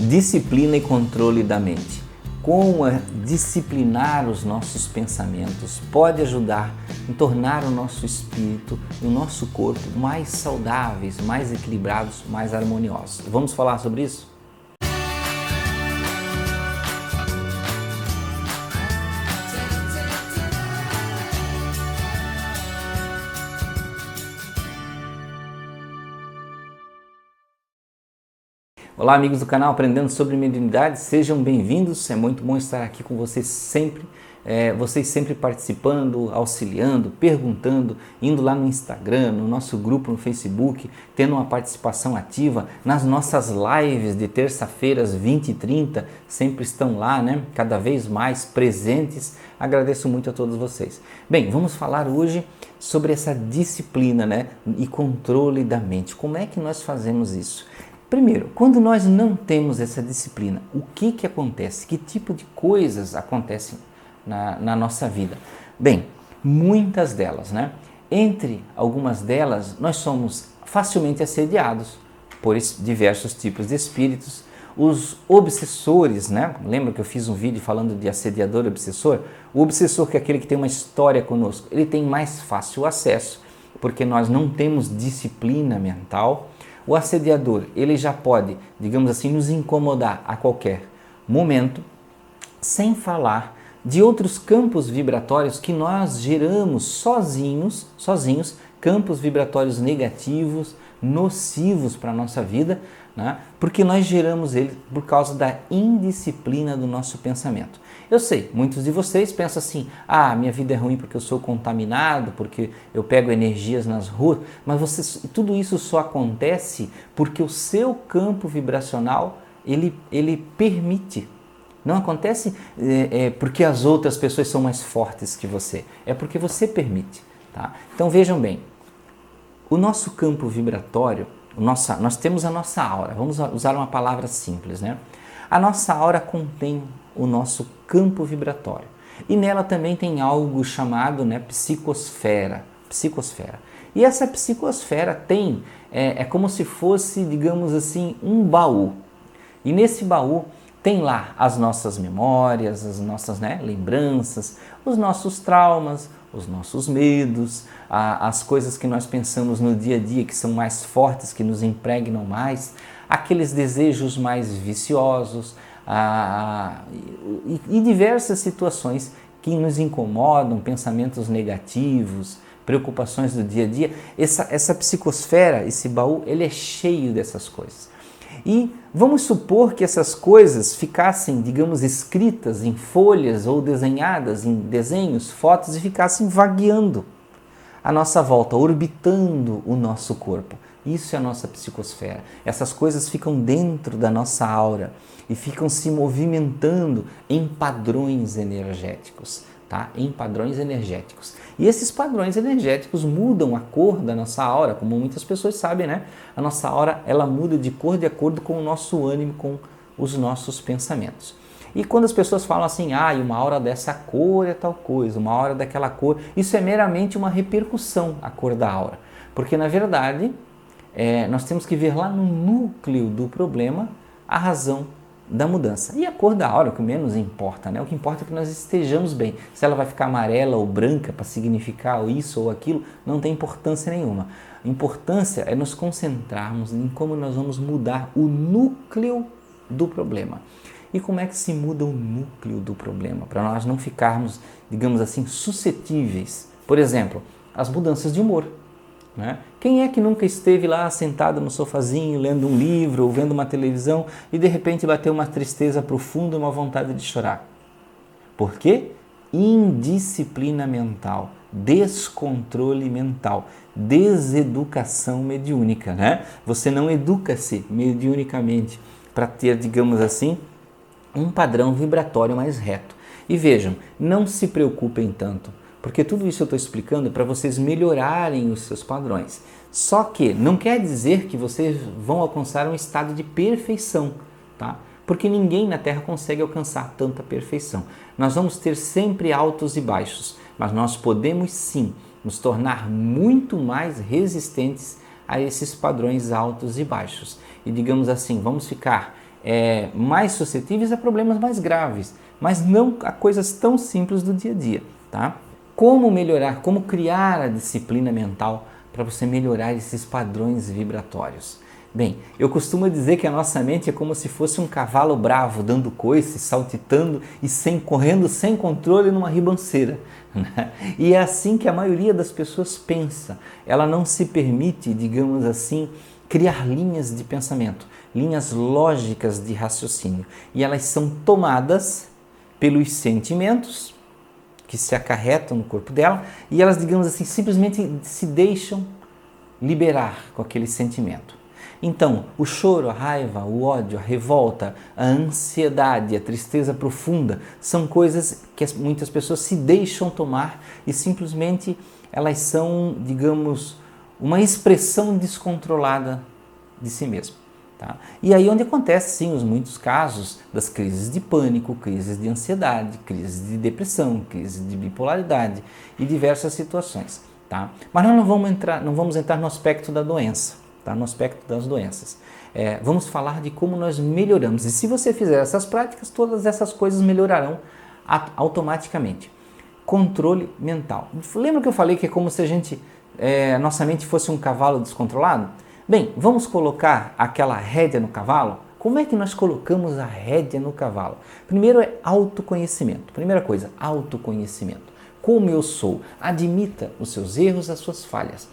Disciplina e controle da mente. Como disciplinar os nossos pensamentos pode ajudar em tornar o nosso espírito e o nosso corpo mais saudáveis, mais equilibrados, mais harmoniosos. Vamos falar sobre isso? Olá amigos do canal Aprendendo sobre Mediunidade, sejam bem-vindos, é muito bom estar aqui com vocês sempre participando, auxiliando, perguntando, indo lá no Instagram, no nosso grupo no Facebook, tendo uma participação ativa, nas nossas lives de terça-feiras 20h30, sempre estão lá, né? Cada vez mais presentes, agradeço muito a todos vocês. Bem, vamos falar hoje sobre essa disciplina, né? E controle da mente, como é que nós fazemos isso? Primeiro, quando nós não temos essa disciplina, o que acontece? Que tipo de coisas acontecem na nossa vida? Bem, muitas delas, né? Entre algumas delas, nós somos facilmente assediados por diversos tipos de espíritos. Os obsessores, né? Lembra que eu fiz um vídeo falando de assediador e obsessor? O obsessor, que é aquele que tem uma história conosco, ele tem mais fácil acesso, porque nós não temos disciplina mental. O assediador, ele já pode, digamos assim, nos incomodar a qualquer momento, sem falar de outros campos vibratórios que nós geramos sozinhos, campos vibratórios negativos, nocivos para a nossa vida, né? Porque nós geramos ele por causa da indisciplina do nosso pensamento. Eu sei, muitos de vocês pensam assim, minha vida é ruim porque eu sou contaminado, porque eu pego energias nas ruas, mas tudo isso só acontece porque o seu campo vibracional, ele permite. Não acontece porque as outras pessoas são mais fortes que você, é porque você permite. Tá? Então vejam bem, o nosso campo vibratório, nós temos a nossa aura, vamos usar uma palavra simples, né? A nossa aura contém o nosso campo vibratório e nela também tem algo chamado, né, psicosfera. E essa psicosfera tem, é como se fosse, digamos assim, um baú. E nesse baú tem lá as nossas memórias, as nossas, né, lembranças, os nossos traumas, os nossos medos, as coisas que nós pensamos no dia a dia que são mais fortes, que nos impregnam mais, aqueles desejos mais viciosos e diversas situações que nos incomodam, pensamentos negativos, preocupações do dia a dia. Essa psicosfera, esse baú, ele é cheio dessas coisas. E vamos supor que essas coisas ficassem, digamos, escritas em folhas ou desenhadas em desenhos, fotos e ficassem vagueando à nossa volta, orbitando o nosso corpo. Isso é a nossa psicosfera. Essas coisas ficam dentro da nossa aura e ficam se movimentando em padrões energéticos. Tá? Em padrões energéticos. E esses padrões energéticos mudam a cor da nossa aura, como muitas pessoas sabem, né? A nossa aura, ela muda de cor de acordo com o nosso ânimo, com os nossos pensamentos. E quando as pessoas falam assim, uma aura dessa cor é tal coisa, uma aura daquela cor, isso é meramente uma repercussão, a cor da aura. Porque, na verdade, nós temos que ver lá no núcleo do problema a razão da mudança. E a cor da aura, o que menos importa, né? O que importa é que nós estejamos bem. Se ela vai ficar amarela ou branca para significar isso ou aquilo, não tem importância nenhuma. A importância é nos concentrarmos em como nós vamos mudar o núcleo do problema. E como é que se muda o núcleo do problema? Para nós não ficarmos, digamos assim, suscetíveis. Por exemplo, as mudanças de humor. Né? Quem é que nunca esteve lá sentado no sofazinho, lendo um livro ou vendo uma televisão e de repente bateu uma tristeza profunda e uma vontade de chorar? Por quê? Indisciplina mental, descontrole mental, deseducação mediúnica. Né? Você não educa-se mediunicamente para ter, digamos assim, um padrão vibratório mais reto. E vejam, não se preocupem tanto, porque tudo isso eu estou explicando para vocês melhorarem os seus padrões. Só que não quer dizer que vocês vão alcançar um estado de perfeição, tá? Porque ninguém na Terra consegue alcançar tanta perfeição. Nós vamos ter sempre altos e baixos, mas nós podemos sim nos tornar muito mais resistentes a esses padrões altos e baixos. E digamos assim, vamos ficar mais suscetíveis a problemas mais graves, mas não a coisas tão simples do dia a dia, tá? Como melhorar, como criar a disciplina mental para você melhorar esses padrões vibratórios? Bem, eu costumo dizer que a nossa mente é como se fosse um cavalo bravo dando coice, saltitando e correndo sem controle numa ribanceira. Né? E é assim que a maioria das pessoas pensa. Ela não se permite, digamos assim, criar linhas de pensamento, linhas lógicas de raciocínio. E elas são tomadas pelos sentimentos que se acarretam no corpo dela e elas, digamos assim, simplesmente se deixam liberar com aquele sentimento. Então, o choro, a raiva, o ódio, a revolta, a ansiedade, a tristeza profunda são coisas que muitas pessoas se deixam tomar e simplesmente elas são, digamos, uma expressão descontrolada de si mesmo. Tá? E aí onde acontece sim os muitos casos das crises de pânico, crises de ansiedade, crises de depressão, crises de bipolaridade e diversas situações. Tá? Mas nós não vamos entrar no aspecto da doença. Tá? No aspecto das doenças. Vamos falar de como nós melhoramos. E se você fizer essas práticas, todas essas coisas melhorarão automaticamente. Controle mental. Lembra que eu falei que é como se nossa mente fosse um cavalo descontrolado? Bem, vamos colocar aquela rédea no cavalo? Como é que nós colocamos a rédea no cavalo? Primeiro é autoconhecimento. Primeira coisa, autoconhecimento. Como eu sou? Admita os seus erros, as suas falhas.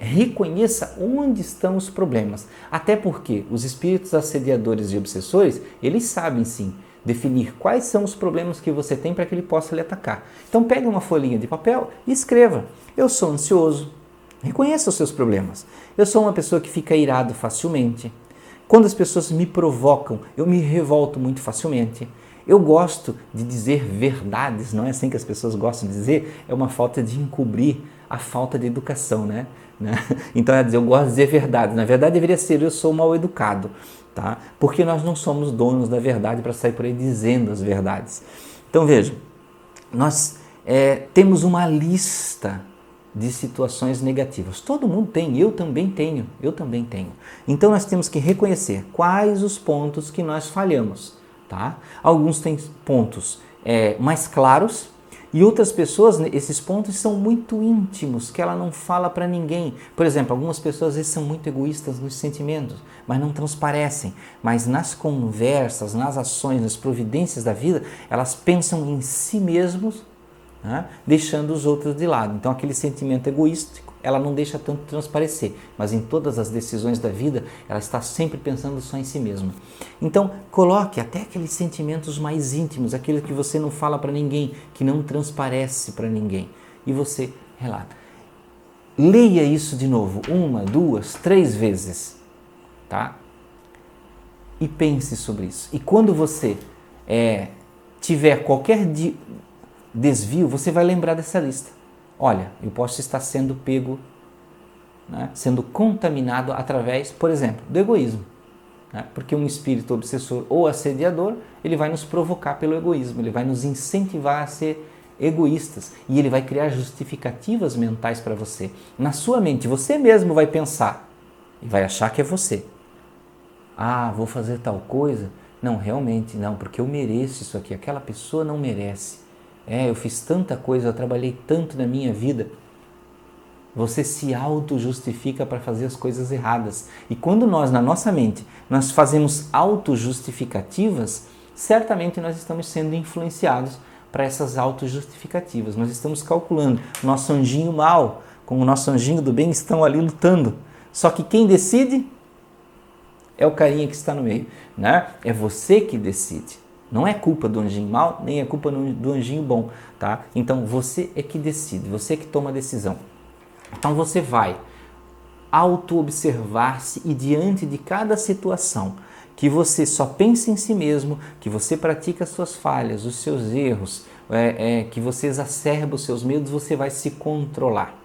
Reconheça onde estão os problemas. Até porque os espíritos assediadores e obsessores, eles sabem sim definir quais são os problemas que você tem para que ele possa lhe atacar. Então pegue uma folhinha de papel e escreva. Eu sou ansioso. Reconheça os seus problemas. Eu sou uma pessoa que fica irado facilmente. Quando as pessoas me provocam, eu me revolto muito facilmente. Eu gosto de dizer verdades, não é assim que as pessoas gostam de dizer? É uma falta de encobrir a falta de educação, né? Então, eu gosto de dizer verdades. Na verdade, deveria ser eu sou mal educado, tá? Porque nós não somos donos da verdade para sair por aí dizendo as verdades. Então, veja, nós temos uma lista de situações negativas. Todo mundo tem, eu também tenho. Então, nós temos que reconhecer quais os pontos que nós falhamos, tá? Alguns têm pontos mais claros, e outras pessoas, esses pontos são muito íntimos, que ela não fala para ninguém. Por exemplo, algumas pessoas às vezes são muito egoístas nos sentimentos, mas não transparecem. Mas nas conversas, nas ações, nas providências da vida, elas pensam em si mesmos, né, deixando os outros de lado. Então aquele sentimento egoístico, ela não deixa tanto transparecer, mas em todas as decisões da vida, ela está sempre pensando só em si mesma. Então, coloque até aqueles sentimentos mais íntimos, aqueles que você não fala para ninguém, que não transparece para ninguém, e você relata. Leia isso de novo, 1, 2, 3 vezes, tá? E pense sobre isso. E quando você tiver qualquer desvio, você vai lembrar dessa lista. Olha, eu posso estar sendo pego, né, sendo contaminado através, por exemplo, do egoísmo. Né? Porque um espírito obsessor ou assediador, ele vai nos provocar pelo egoísmo, ele vai nos incentivar a ser egoístas e ele vai criar justificativas mentais para você. Na sua mente, você mesmo vai pensar e vai achar que é você. Ah, vou fazer tal coisa? Não, realmente não, porque eu mereço isso aqui, aquela pessoa não merece. Eu fiz tanta coisa, eu trabalhei tanto na minha vida. Você se auto-justifica para fazer as coisas erradas. E quando nós, na nossa mente, nós fazemos auto-justificativas, certamente nós estamos sendo influenciados para essas auto-justificativas. Nós estamos calculando. Nosso anjinho mal com o nosso anjinho do bem estão ali lutando. Só que quem decide é o carinha que está no meio, né? É você que decide. Não é culpa do anjinho mal, nem é culpa do anjinho bom, tá? Então você é que decide, você é que toma a decisão. Então você vai auto-observar-se e diante de cada situação que você só pensa em si mesmo, que você pratica as suas falhas, os seus erros, que você exacerba os seus medos, você vai se controlar.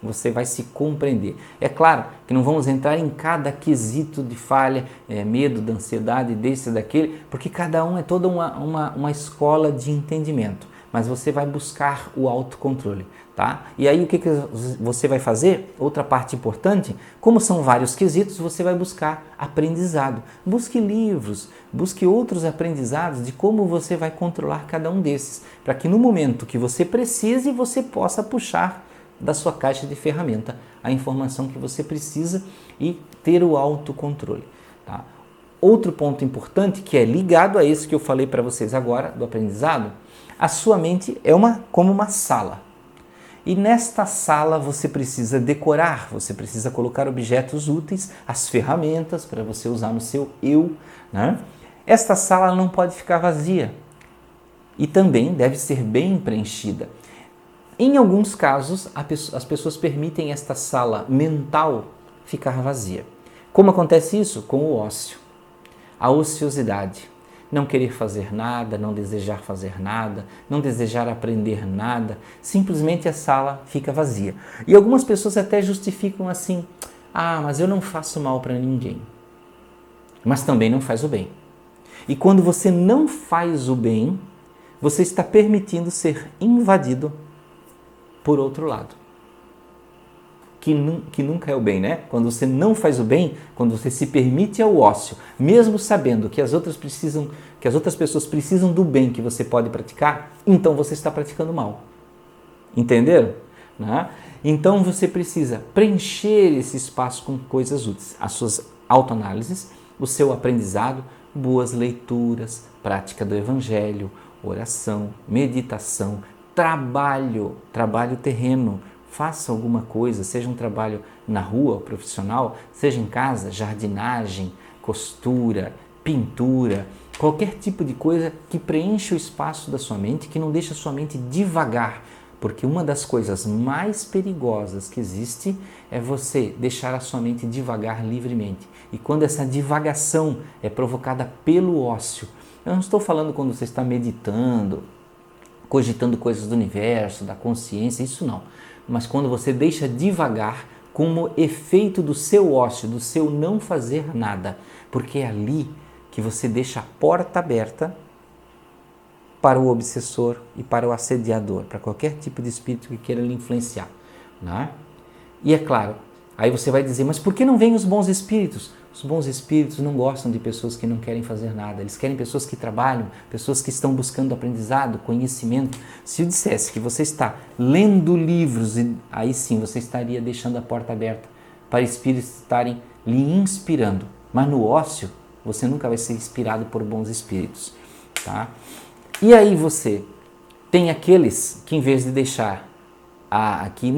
Você vai se compreender. É claro que não vamos entrar em cada quesito de falha, medo, da ansiedade, desse, daquele, porque cada um é toda uma escola de entendimento. mas você vai buscar o autocontrole, tá? E aí o que você vai fazer? Outra parte importante, como são vários quesitos, você vai buscar aprendizado. Busque livros, busque outros aprendizados de como você vai controlar cada um desses, para que no momento que você precise, você possa puxar da sua caixa de ferramenta a informação que você precisa e ter o autocontrole, tá? Outro ponto importante que é ligado a isso que eu falei para vocês agora do aprendizado, a sua mente é como uma sala. E nesta sala você precisa decorar, você precisa colocar objetos úteis, as ferramentas para você usar no seu eu, né? Esta sala não pode ficar vazia e também deve ser bem preenchida. Em alguns casos, as pessoas permitem esta sala mental ficar vazia. Como acontece isso? Com o ócio, a ociosidade. Não querer fazer nada, não desejar fazer nada, não desejar aprender nada, simplesmente a sala fica vazia. E algumas pessoas até justificam assim, mas eu não faço mal para ninguém, mas também não faz o bem. E quando você não faz o bem, você está permitindo ser invadido por outro lado. Que nunca é o bem, né? Quando você não faz o bem, quando você se permite ao ócio, mesmo sabendo que as outras pessoas precisam do bem que você pode praticar, então você está praticando mal. Entenderam? Né? Então você precisa preencher esse espaço com coisas úteis. As suas autoanálises, o seu aprendizado, boas leituras, prática do evangelho, oração, meditação, trabalho terreno. Faça alguma coisa, seja um trabalho na rua, profissional, seja em casa, jardinagem, costura, pintura, qualquer tipo de coisa que preencha o espaço da sua mente, que não deixe a sua mente divagar, porque uma das coisas mais perigosas que existe é você deixar a sua mente divagar livremente. E quando essa divagação é provocada pelo ócio, eu não estou falando quando você está meditando, cogitando coisas do universo, da consciência, isso não. Mas quando você deixa divagar como efeito do seu ócio, do seu não fazer nada, porque é ali que você deixa a porta aberta para o obsessor e para o assediador, para qualquer tipo de espírito que queira lhe influenciar, né? E é claro, aí você vai dizer, mas por que não vêm os bons espíritos? Os bons espíritos não gostam de pessoas que não querem fazer nada, eles querem pessoas que trabalham, pessoas que estão buscando aprendizado, conhecimento. Se eu dissesse que você está lendo livros, aí sim você estaria deixando a porta aberta para espíritos estarem lhe inspirando, mas no ócio você nunca vai ser inspirado por bons espíritos, tá? E aí você tem aqueles que em vez de deixar, que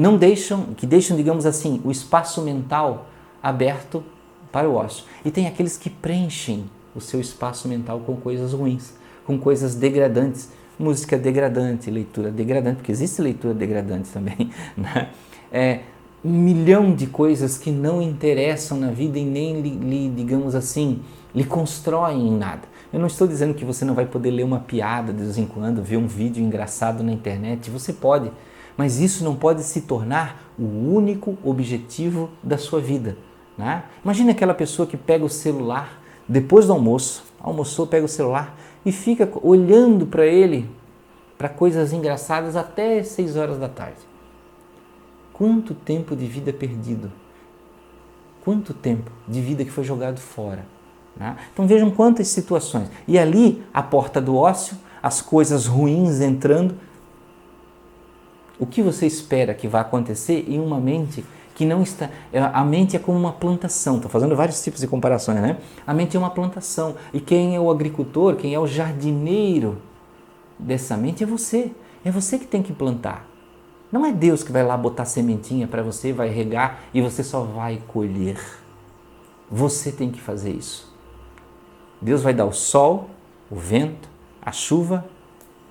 deixam, digamos assim, o espaço mental aberto para o ócio. E tem aqueles que preenchem o seu espaço mental com coisas ruins, com coisas degradantes, música degradante, leitura degradante, porque existe leitura degradante também, né? Um milhão de coisas que não interessam na vida e nem digamos assim, lhe constroem em nada. Eu não estou dizendo que você não vai poder ler uma piada de vez em quando, ver um vídeo engraçado na internet, você pode, mas isso não pode se tornar o único objetivo da sua vida, né? Imagina aquela pessoa que pega o celular depois do almoço, almoçou, pega o celular e fica olhando para ele, para coisas engraçadas até 6 horas da tarde. Quanto tempo de vida perdido, quanto tempo de vida que foi jogado fora, né? Então vejam quantas situações, e ali a porta do ócio, as coisas ruins entrando. O que você espera que vai acontecer em uma mente que não está... A mente é como uma plantação, estou fazendo vários tipos de comparações, né? A mente é uma plantação, e quem é o agricultor, quem é o jardineiro dessa mente é você. É você que tem que plantar. Não é Deus que vai lá botar sementinha para você, vai regar e você só vai colher. Você tem que fazer isso. Deus vai dar o sol, o vento, a chuva,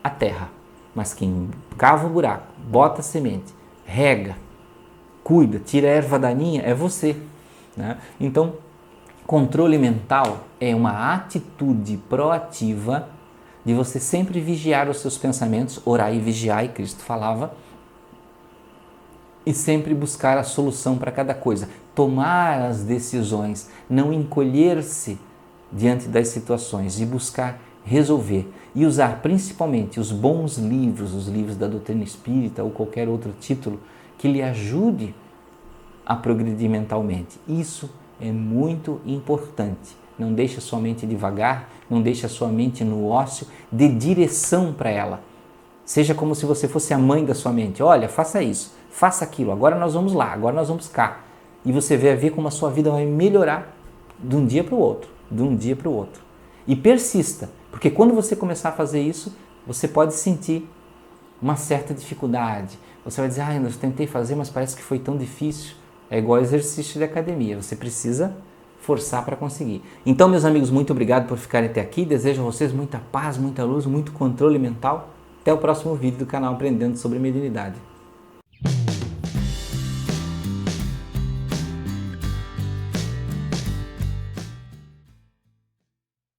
a terra. Mas quem cava o buraco, bota a semente, rega, cuida, tira a erva daninha, é você, né? Então, controle mental é uma atitude proativa de você sempre vigiar os seus pensamentos, orar e vigiar, e Cristo falava, e sempre buscar a solução para cada coisa, tomar as decisões, não encolher-se diante das situações e buscar resolver e usar principalmente os bons livros, os livros da doutrina espírita ou qualquer outro título que lhe ajude a progredir mentalmente. Isso é muito importante. Não deixe a sua mente devagar, não deixe a sua mente no ócio, dê direção para ela. Seja como se você fosse a mãe da sua mente. Olha, faça isso, faça aquilo, agora nós vamos lá, agora nós vamos cá. E você vai ver como a sua vida vai melhorar de um dia para o outro, de um dia para o outro. E persista, porque quando você começar a fazer isso, você pode sentir uma certa dificuldade. Você vai dizer, eu tentei fazer, mas parece que foi tão difícil. É igual exercício de academia, você precisa forçar para conseguir. Então, meus amigos, muito obrigado por ficarem até aqui. Desejo a vocês muita paz, muita luz, muito controle mental. Até o próximo vídeo do canal Aprendendo sobre Mediunidade.